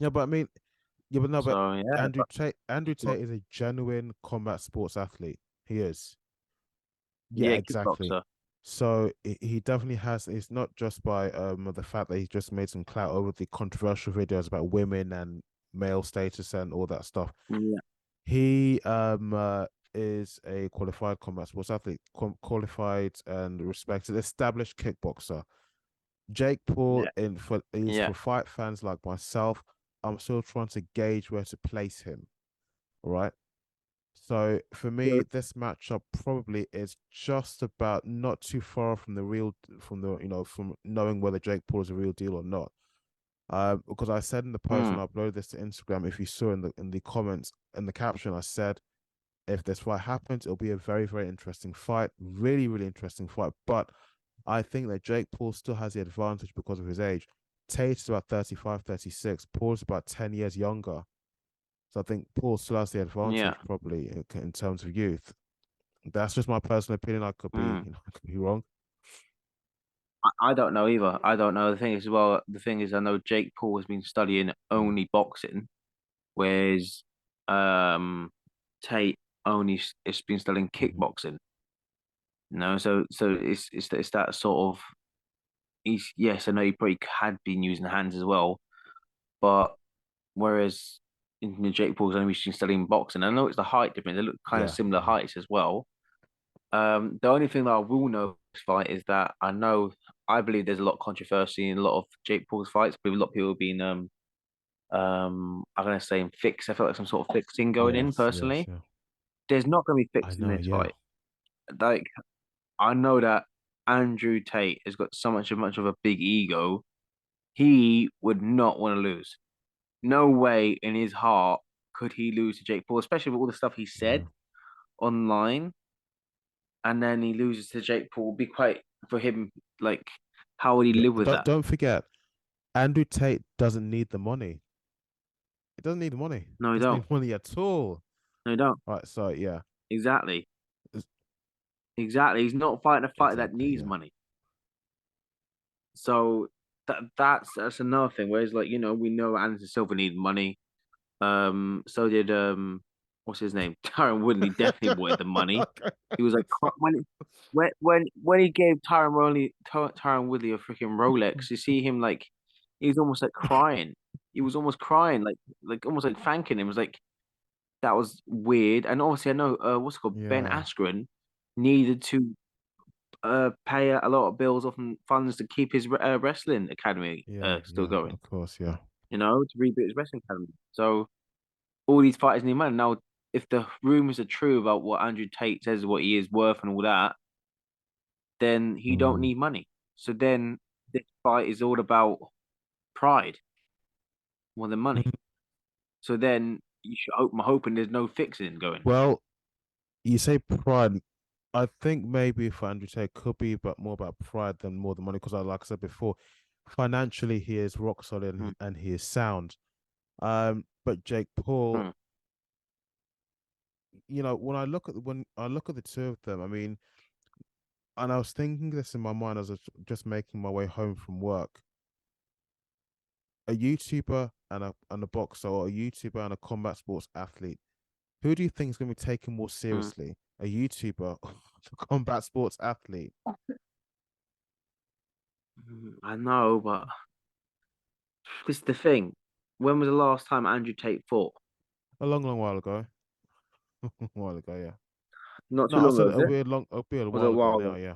Yeah, but I mean, yeah, but no, but So yeah, Andrew but, Tate is a genuine combat sports athlete. He is. Yeah, yeah, exactly. kickboxer. So he definitely has. It's not just by the fact that he just made some clout over the controversial videos about women and male status and all that stuff. Yeah, He is a qualified combat sports athlete, qualified and respected, established kickboxer. Jake Paul yeah, in for is yeah. for fight fans like myself. I'm still trying to gauge where to place him. All right. So for me, Good. this matchup probably is just about not too far from the real, from the from knowing whether Jake Paul is a real deal or not. Because I said in the post Mm, when I uploaded this to Instagram, if you saw in the comments in the caption, I said if this fight happens, it'll be a very, very interesting fight. Really, really interesting fight. But I think that Jake Paul still has the advantage because of his age. Tate is about 35, 36. Paul's about 10 years younger. So I think Paul still has the yeah. advantage probably in terms of youth. That's just my personal opinion. I could be, Mm. I could be wrong. I don't know either. I don't know. The thing is, well, the thing is, I know Jake Paul has been studying Mm. only boxing, whereas um Tate only it's been studying Mhm. kickboxing. So it's that sort of he's yes, I know he probably had been using the hands as well, but whereas Jake Paul's only been studying boxing. I know it's the height difference. They look kind of Yeah. similar heights as well. The only thing that I will know in this fight is that I believe there's a lot of controversy in a lot of Jake Paul's fights, with a lot of people being I'm gonna say fix. I felt like some sort of fixing going in Yes. Yes. personally. Yeah. There's not gonna be I fixing know. this Yeah. fight. Like I know that Andrew Tate has got so much of a big ego. He would not want to lose. No way in his heart could he lose to Jake Paul, especially with all the stuff he said Yeah. online, and then he loses to Jake Paul. Be quite for him, like how would he Yeah. live with Don't that? don't forget, Andrew Tate doesn't need the money. He doesn't need the money. No, he Doesn't don't. need money at all. No, he don't. Right. So yeah. Exactly. It's- Exactly. He's not fighting a fighter that exactly. needs Yeah. money. So that's another thing. Whereas like, we know Anderson Silva needed money. So did what's his name? Tyron Woodley definitely wanted the money. He was like when he gave Tyron Woodley a freaking Rolex, you see him like he was almost like crying. He was almost crying, like almost like thanking him. It was like that was weird. And obviously I know what's it called Ben Yeah. Askren needed to pay a lot of bills off and funds to keep his wrestling academy Yeah. still Yeah. going, Of course. Yeah. to reboot his wrestling academy. So all these fighters need money. Now, if the rumors are true about what Andrew Tate says what he is worth and all that, then he don't Mm. need money. So then this fight is all about pride more than money. Mm. So then I'm hoping there's no fixing going. Well, you say pride. I think maybe for Andrew Tate could be, but more about pride than more than money. Because like I said before, financially he is rock solid Mm, and he is sound. But Jake Paul, mm, when I look at the two of them, I mean, and I was thinking this in my mind as I was just making my way home from work. A YouTuber and a boxer, or a YouTuber and a combat sports athlete. Who do you think is going to be taken more mm. seriously? A YouTuber or a combat sports athlete? I know, but this is the thing. When was the last time Andrew Tate fought? A long, long while ago. A while ago, yeah. Not too No, I long said ago, is it? it'll be a Was it a while ago while now, ago? yeah.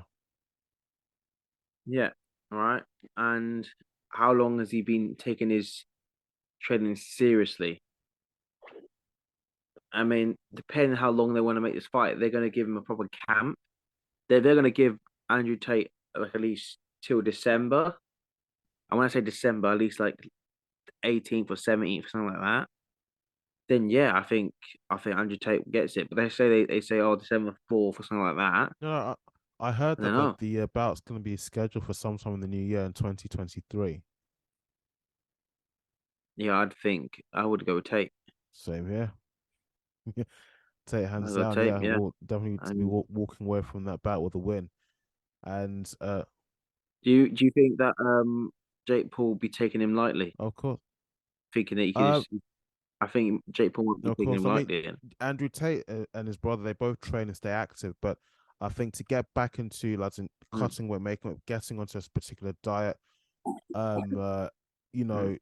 Yeah. All right. And how long has he been taking his training seriously? I mean, depending how long they want to make this fight, they're going to give him a proper camp. They're going to give Andrew Tate like at least till December. And when I say December, at least like 18th or 17th, something like that. Then yeah, I think Andrew Tate gets it. But they say oh December 4th or something like that. No, I heard I don't that know. the bout's going to be scheduled for sometime in the new year in 2023. Yeah, I'd think I would go with Tate. Same here. Take I'd hands go down, Tate, yeah. yeah. We'll definitely to be And walking away from that bout with a win. And do you think that Jake Paul will be taking him lightly? of course, thinking that he could Uh, just. I think Jake Paul won't be of taking course. him I mean, lightly. And Andrew Tate and his brother, they both train and stay active, but I think to get back into like in mm, cutting weight, making it, getting onto a particular diet, um, uh, you mm, know,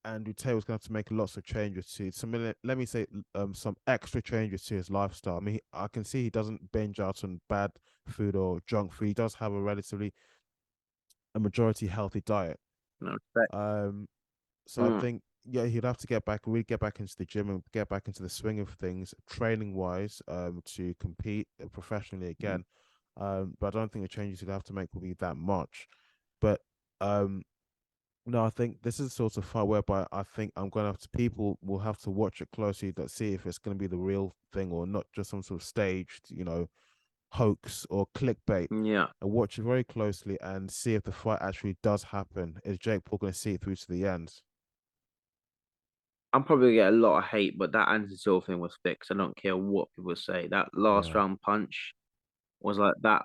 Andrew Tate was going to have to make lots of changes to some. Let me say, some extra changes to his lifestyle. I mean, I can see he doesn't binge out on bad food or junk food. He does have a relatively a majority healthy diet. no respect. Um, so I Mm, think yeah, he'd have to get back, really get back into the gym and get back into the swing of things, training wise, to compete professionally mm, again. But I don't think the changes he'd have to make will be that much. But um, no, I think this is the sort of fight whereby I think I'm gonna have to people will have to watch it closely to see if it's gonna be the real thing or not just some sort of staged, hoax or clickbait. yeah, And watch it very closely and see if the fight actually does happen. Is Jake Paul gonna see it through to the end? I'm probably gonna get a lot of hate, but that Anderson Silva thing was fixed. I don't care what people say. That last Yeah. round punch was like that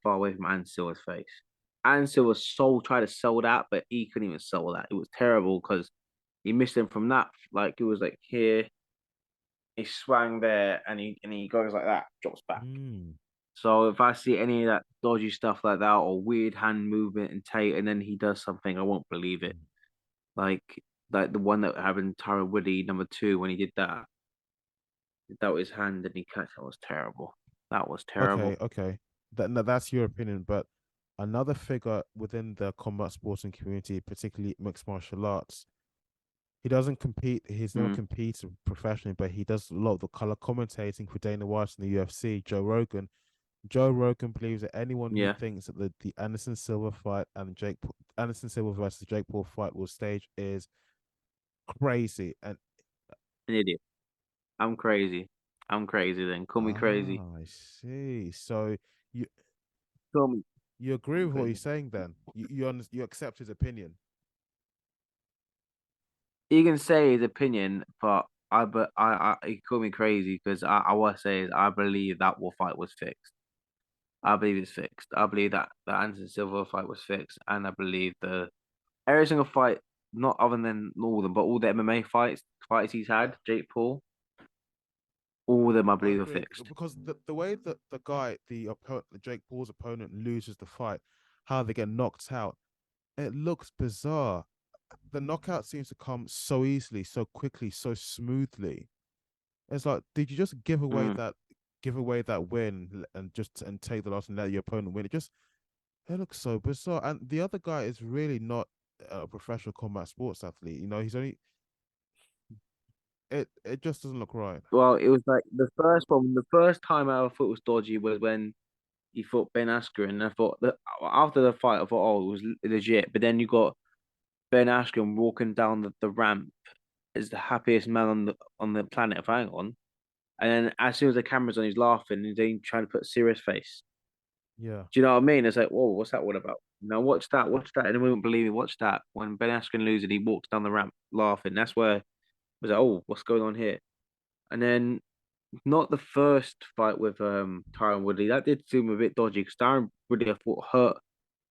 far away from Anderson Silva's face. Anderson Silva tried to sell that, but he couldn't even sell that. It was terrible because he missed him from that. Like it was like here, he swung there, and he goes like that, drops back. Mm. So if I see any of that dodgy stuff like that or weird hand movement and Tate, and then he does something, I won't believe it. Like like the one that happened Tyron Woodley number 2 when he did that. That was his hand and he catch that was terrible. That was Okay, terrible. okay. No, that's your opinion, but another figure within the combat sporting community, particularly mixed martial arts, he doesn't compete. He's never Mm, competed professionally, but he does a lot of the color commentating for Dana White in the UFC. Joe Rogan. Joe Rogan believes that anyone who yeah, thinks that the Anderson Silva fight and Anderson Silva versus Jake Paul fight will stage is crazy. And an idiot. I'm crazy. I'm crazy then. Call me crazy. I see. So you Call me. you agree I'm with what he's crazy. saying then? You accept his opinion. He can say his opinion, but he call me crazy because I what I say is I believe that war fight was fixed. I believe it's fixed. I believe that the Anderson Silva fight was fixed, and I believe the every single fight, not other than all of them, but all the MMA fights he's had, Jake Paul, all of them I I believe are agree fixed. because the way that the guy, the opponent, Jake Paul's opponent, loses the fight, how they get knocked out, it looks bizarre. The knockout seems to come so easily, so quickly, so smoothly. It's like, did you just Mm. give away that win and just and take the loss and let your opponent win? It looks so bizarre. And the other guy is really not a professional combat sports athlete. He's only it just doesn't look right. Well, it was like the first one. The first time I ever thought it was dodgy was when he fought Ben Askren, and I thought that after the fight, I thought, oh, it was legit. But then you got Ben Askren walking down the ramp as the happiest man on the planet. If hang on, and then as soon as the camera's on, he's laughing and then trying to put a serious face. Yeah. Do you know what I mean? It's like, whoa, what's that all about? Now watch that, and we won't believe it. Watch that when Ben Askren loses, he walks down the ramp laughing. That's where I was like, oh, what's going on here? And then not the first fight with Tyron Woodley. That did seem a bit dodgy because Tyron Woodley I thought hurt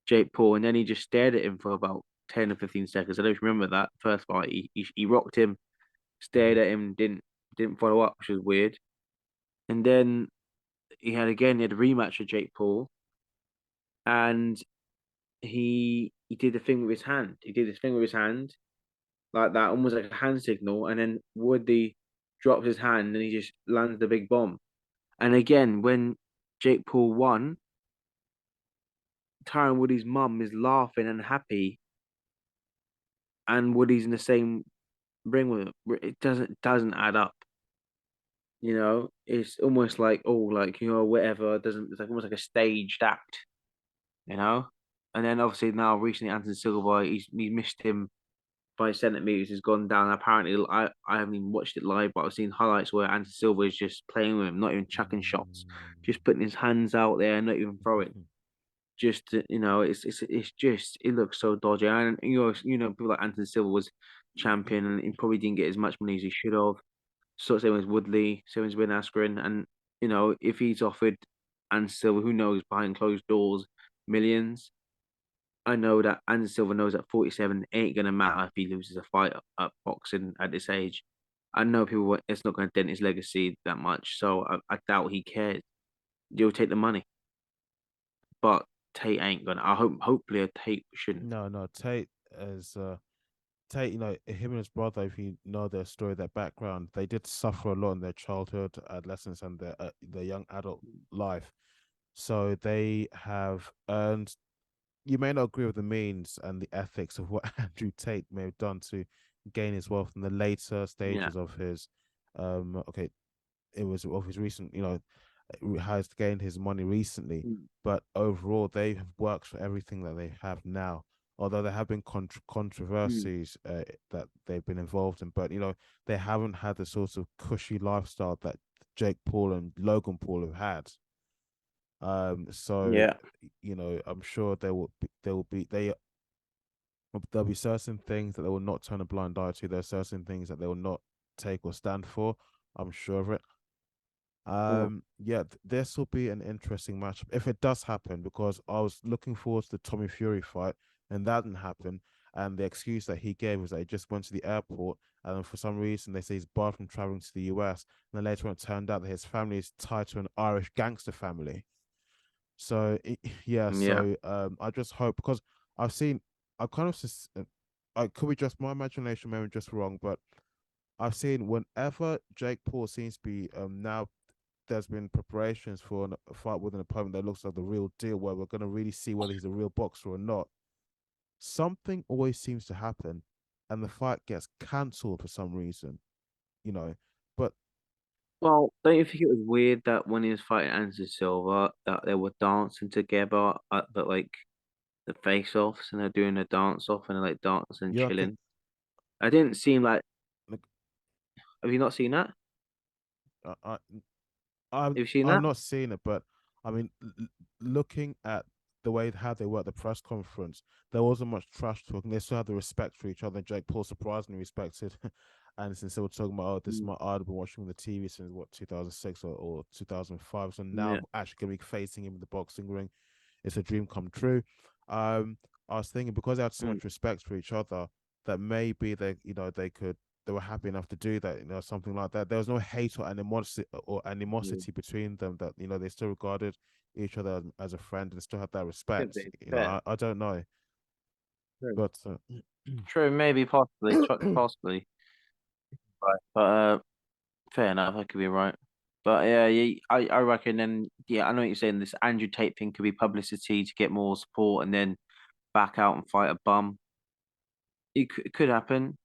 Jake Paul, and then he just stared at him for about 10 or 15 seconds. I don't remember that first fight. He rocked him, stared Mhm. at him, didn't follow up, which was weird. And then he had a rematch with Jake Paul, and he did the thing with his hand. He did this thing with his hand like that, almost like a hand signal, and then Woodley drops his hand and he just lands the big bomb. And again, when Jake Paul won, Tyron Woody's mum is laughing and happy, and Woody's in the same ring with him. It doesn't add up. It's almost like whatever. It doesn't It's like almost like a staged act. You know, and then obviously now recently Anthony Silva he missed him by centimeters. Has gone down. Apparently, I haven't even watched it live, but I've seen highlights where Anthony Silva is just playing with him, not even chucking shots, just Mm. putting his hands out there, not even throwing. Just it's just it looks so dodgy. And people like Anthony Silva was champion and he probably didn't get as much money as he should have. So same as Woodley, same as Ben Askren, and if he's offered and Silva, who knows behind closed doors, millions. I know that Anderson Silva knows at 47 it ain't gonna matter if he loses a fight at boxing at this age. I know it's not gonna dent his legacy that much, so I doubt he cares. He'll take the money, but Tate ain't gonna. Hopefully, a Tate shouldn't. No, no, Tate is Tate, him and his brother, if you know their story, their background, they did suffer a lot in their childhood, adolescence, and their young adult life. So they have earned. You may not agree with the means and the ethics of what Andrew Tate may have done to gain his wealth in the later Yeah. stages of his, okay, it was of his recent, has gained his money recently, Mm. but overall they have worked for everything that they have now. Although there have been Mm. controversies that they've been involved in, but they haven't had the sort of cushy lifestyle that Jake Paul and Logan Paul have had. So Yeah. I'm sure there'll be certain things that they will not turn a blind eye to. There are certain things that they will not take or stand for. I'm sure of it. Yeah. Yeah, this will be an interesting match if it does happen because I was looking forward to the Tommy Fury fight and that didn't happen. And the excuse that he gave was that he just went to the airport and then for some reason they say he's barred from traveling to the US. And then later on it turned out that his family is tied to an Irish gangster family. So yeah, Yeah. so I just hope because I've seen I kind of I could be just my imagination, maybe just wrong, but I've seen whenever Jake Paul seems to be now there's been preparations for a fight with an opponent that looks like the real deal, where we're going to really see whether he's a real boxer or not. Something always seems to happen, and the fight gets cancelled for some reason, you know. But Well, don't you think it was weird that when he was fighting Anderson Silva, that they were dancing together at the face-offs, and they're doing a dance-off and they're like dancing, you don't think, chilling. I didn't seem like. like, Have you not seen that? I, I, I've Have you seen I've that? not seen it, but I mean, looking at the way how they were at the press conference, there wasn't much trash talking. They still had the respect for each other. Jake Paul surprisingly respected Anderson Silva, talking about, oh, this is Mm. my idol. I've been watching the TV since what 2006 or 2005. So now Yeah. I'm actually gonna be facing him in the boxing ring. It's a dream come true. Um, I was thinking because they had so Mm. much respect for each other that maybe they were happy enough to do that, something like that. There was no hate or Mm. animosity between them. That they still regarded each other as a friend and still had that Could respect. be fair. I don't know, True. but True, maybe possibly, possibly. Right. But fair enough, I could be right. But yeah, I reckon then yeah, I know what you're saying. This Andrew Tate thing could be publicity to get more support and then back out and fight a bum. It could happen.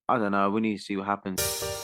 I don't know. We need to see what happens.